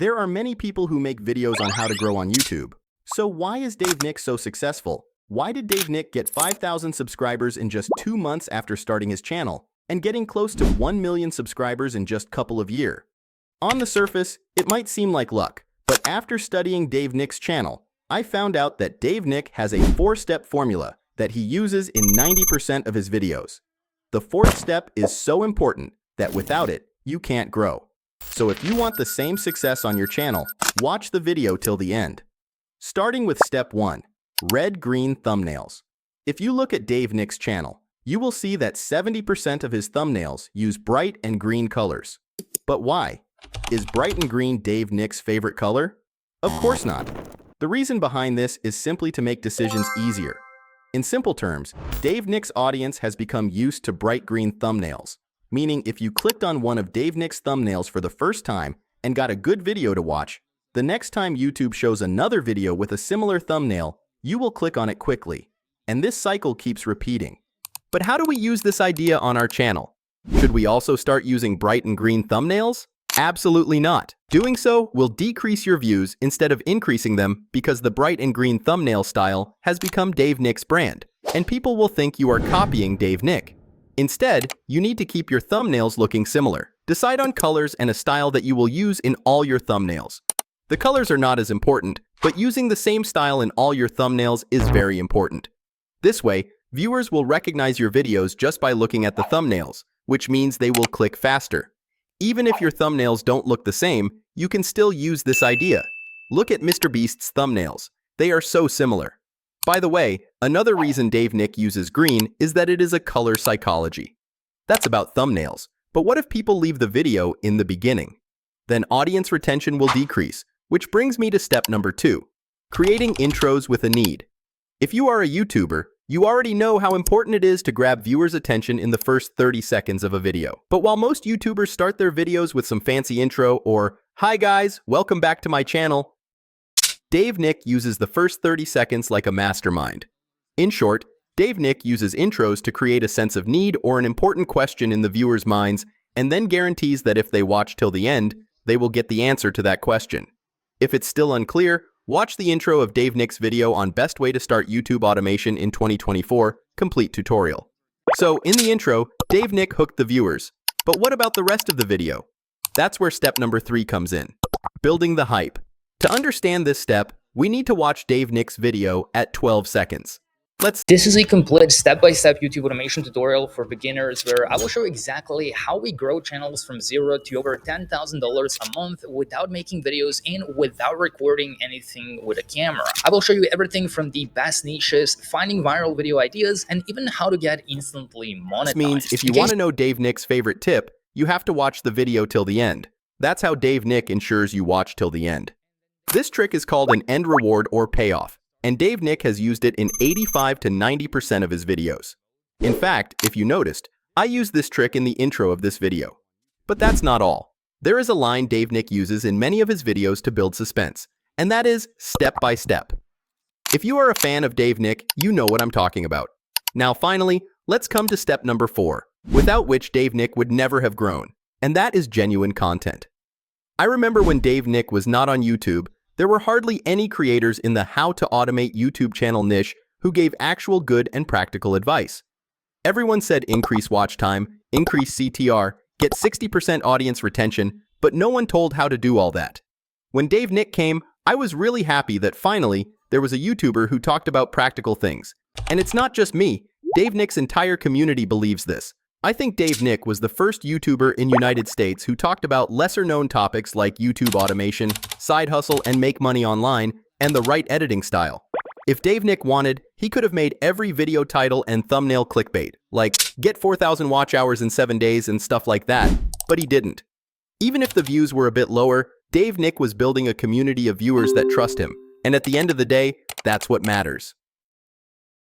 There are many people who make videos on how to grow on YouTube. So why is Dave Nick so successful? Why did Dave Nick get 5,000 subscribers in just 2 months after starting his channel and getting close to 1 million subscribers in just a couple of years? On the surface, it might seem like luck, but after studying Dave Nick's channel, I found out that Dave Nick has a 4-step formula that he uses in 90% of his videos. The 4th step is so important that without it, you can't grow. So if you want the same success on your channel, watch the video till the end. Starting with step 1, red-green thumbnails. If you look at Dave Nick's channel, you will see that 70% of his thumbnails use bright and green colors. But why? Is bright and green Dave Nick's favorite color? Of course not. The reason behind this is simply to make decisions easier. In simple terms, Dave Nick's audience has become used to bright green thumbnails, meaning if you clicked on one of Dave Nick's thumbnails for the first time and got a good video to watch, the next time YouTube shows another video with a similar thumbnail, you will click on it quickly. And this cycle keeps repeating. But how do we use this idea on our channel? Should we also start using bright and green thumbnails? Absolutely not. Doing so will decrease your views instead of increasing them because the bright and green thumbnail style has become Dave Nick's brand, and people will think you are copying Dave Nick. Instead, you need to keep your thumbnails looking similar. Decide on colors and a style that you will use in all your thumbnails. The colors are not as important, but using the same style in all your thumbnails is very important. This way, viewers will recognize your videos just by looking at the thumbnails, which means they will click faster. Even if your thumbnails don't look the same, you can still use this idea. Look at MrBeast's thumbnails. They are so similar. By the way, another reason Dave Nick uses green is that it is a color psychology. That's about thumbnails. But what if people leave the video in the beginning? Then audience retention will decrease, which brings me to step number 2, creating intros with a need. If you are a YouTuber, you already know how important it is to grab viewers' attention in the first 30 seconds of a video. But while most YouTubers start their videos with some fancy intro or, "Hi guys, welcome back to my channel," Dave Nick uses the first 30 seconds like a mastermind. In short, Dave Nick uses intros to create a sense of need or an important question in the viewers' minds, and then guarantees that if they watch till the end, they will get the answer to that question. If it's still unclear, watch the intro of Dave Nick's video on Best Way to Start YouTube Automation in 2024, complete tutorial. So, in the intro, Dave Nick hooked the viewers. But what about the rest of the video? That's where step number 3 comes in, building the hype. To understand this step, we need to watch Dave Nick's video at 12 seconds. This is a complete step-by-step YouTube automation tutorial for beginners where I will show exactly how we grow channels from 0 to over $10,000 a month without making videos and without recording anything with a camera. I will show you everything from the best niches, finding viral video ideas, and even how to get instantly monetized. This means if you want to know Dave Nick's favorite tip, you have to watch the video till the end. That's how Dave Nick ensures you watch till the end. This trick is called an end reward or payoff, and Dave Nick has used it in 85 to 90% of his videos. In fact, if you noticed, I used this trick in the intro of this video. But that's not all. There is a line Dave Nick uses in many of his videos to build suspense, and that is step by step. If you are a fan of Dave Nick, you know what I'm talking about. Now finally, let's come to step number 4, without which Dave Nick would never have grown, and that is genuine content. I remember when Dave Nick was not on YouTube, there were hardly any creators in the how to automate YouTube channel niche who gave actual good and practical advice. Everyone said increase watch time, increase CTR, get 60% audience retention, but no one told how to do all that. When Dave Nick came, I was really happy that finally there was a YouTuber who talked about practical things. And it's not just me, Dave Nick's entire community believes this. I think Dave Nick was the first YouTuber in United States who talked about lesser-known topics like YouTube automation, side hustle and make money online, and the right editing style. If Dave Nick wanted, he could have made every video title and thumbnail clickbait, like get 4,000 watch hours in 7 days and stuff like that, but he didn't. Even if the views were a bit lower, Dave Nick was building a community of viewers that trust him, and at the end of the day, that's what matters.